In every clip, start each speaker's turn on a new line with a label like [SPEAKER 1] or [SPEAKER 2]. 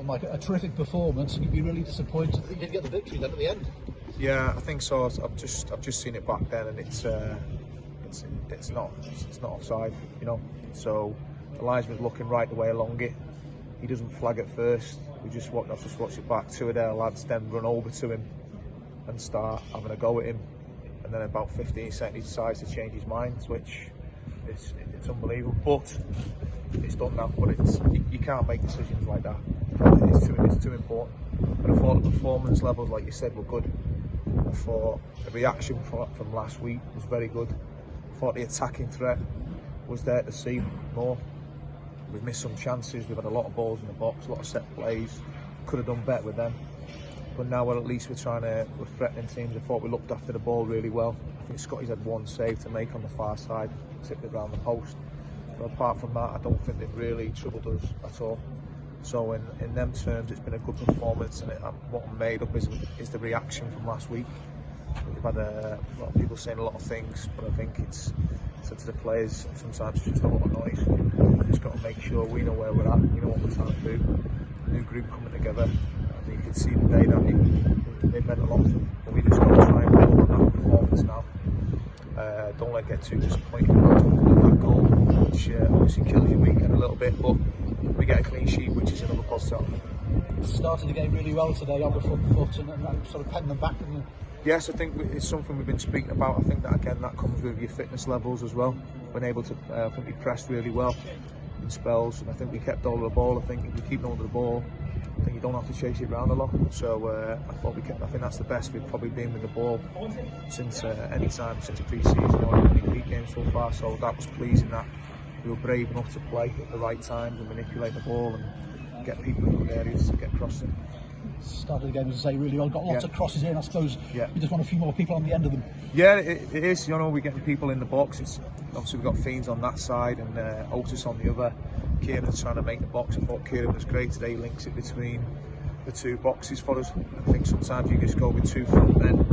[SPEAKER 1] like a terrific performance, and you'd be really disappointed that you didn't get the victory then at the end.
[SPEAKER 2] Yeah, I think so. I've just seen it back then, and it's not offside, you know. So Elijah was looking right the way along it. He doesn't flag at first. I've just watched it back. Two of their lads then run over to him and start having a go at him, and then about 15 seconds he decides to change his mind, which it's unbelievable. But it's done now. But you can't make decisions like that. It's too important. But I thought the performance levels, like you said, were good. I thought the reaction from last week was very good. I thought the attacking threat was there to see more. We've missed some chances, we've had a lot of balls in the box, a lot of set plays. Could have done better with them. But now at least we're threatening teams. I thought we looked after the ball really well. I think Scotty's had one save to make on the far side, tipped it around the post. But apart from that, I don't think it really troubled us at all. So in them terms, it's been a good performance, and what I'm made up is the reaction from last week. We've had a lot of people saying a lot of things, but I think it's to the players, sometimes it's just a lot of noise. We've just got to make sure we know where we're at, we know what we're trying to do. New group coming together, and you can see the day that they meant a lot, but we just got to try and build on that performance now. Don't let it get too disappointed about that goal, which obviously kills your weekend a little bit, but we get a clean sheet, which is another positive.
[SPEAKER 1] Started the game really well today on the front foot, and sort of penned them back, didn't you?
[SPEAKER 2] Yes, I think it's something we've been speaking about. I think that again, that comes with your fitness levels as well. Been able to, I think we pressed really well in spells, and I think we kept hold of the ball. I think if you keep hold of the ball, I think you don't have to chase it around a lot. So I think that's the best we've probably been with the ball since any time since the pre-season or any league game so far. So that was pleasing that we were brave enough to play at the right times and manipulate the ball and get people in good areas to get crossing.
[SPEAKER 1] Started the game, as I say, really well. Got lots of crosses in. I suppose you just want a few more people on the end of them.
[SPEAKER 2] Yeah, it is. You know, we're getting people in the box. It's obviously we've got Fiends on that side and Otis on the other. Kieran's trying to make the box. I thought Kieran was great today. He links it between the two boxes for us. I think sometimes you just go with two front men.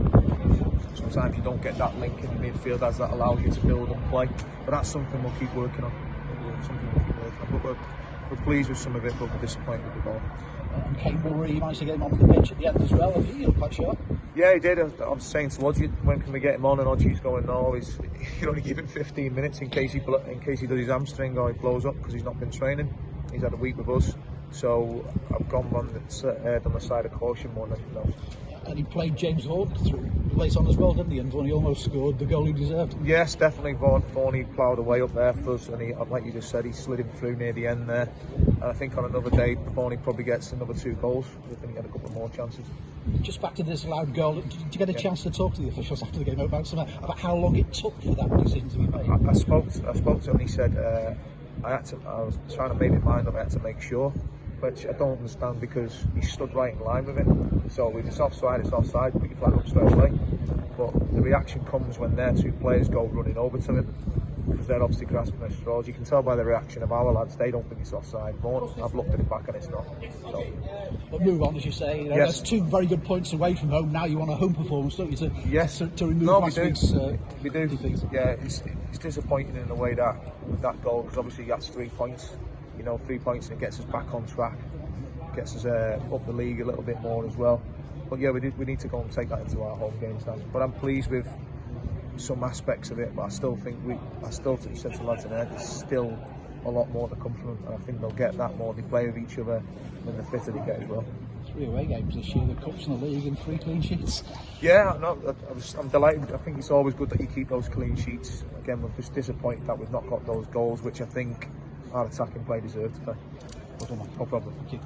[SPEAKER 2] Sometimes you don't get that link in the midfield as that allows you to build and play. But that's something we'll keep working on. But we're pleased with some of it, but we're disappointed with the goal.
[SPEAKER 1] And Kane Murray, you managed to get him on the pitch at the end as well. He looked quite sharp.
[SPEAKER 2] Yeah, he did. I was saying to Odgie, when can we get him on? And Odgie's going, no, you only give him 15 minutes in case he does his hamstring or he blows up because he's not been training. He's had a week with us, so I've gone on the side of caution more than anything else.
[SPEAKER 1] And he played James Vaughan through late on as well, didn't he? And he almost scored the goal he deserved.
[SPEAKER 2] Yes, definitely. Vaughan he ploughed away up there for us, and he, like you just said, he slid him through near the end there. And I think on another day, Vaughan probably gets another 2 goals. I think he had a couple more chances.
[SPEAKER 1] Just back to this allowed goal, did you get a chance to talk to the officials after the game about how long it took for that decision to be made?
[SPEAKER 2] I spoke to him, and he said I was trying to make my mind up. I had to make sure, which I don't understand because he stood right in line with it. So if it's offside, put your flag up straight away. But the reaction comes when their 2 players go running over to him, because they're obviously grasping their straws. You can tell by the reaction of our lads, they don't think it's offside. I've looked at it back and it's not. So.
[SPEAKER 1] But move on, as you say.
[SPEAKER 2] Yes.
[SPEAKER 1] There's 2 very good points away from home. Now you want a home performance, don't you? To remove last week's
[SPEAKER 2] we do.
[SPEAKER 1] defeat.
[SPEAKER 2] Yeah, it's disappointing in a way that with that goal, because obviously that's 3 points. You know, 3 points, and it gets us back on track. Gets us up the league a little bit more as well. But yeah, we need to go and take that into our home games now. But I'm pleased with some aspects of it, but I still think said to the lads in there, there's still a lot more to come from them, and I think they'll get that more. They play with each other, and the fitter they get as well.
[SPEAKER 1] 3 away games this year, the cups and the league, and 3 clean sheets.
[SPEAKER 2] Yeah, no, I'm delighted. I think it's always good that you keep those clean sheets. Again, we're just disappointed that we've not got those goals, which I think our attacking play deserved today.
[SPEAKER 1] No problem. Thank you.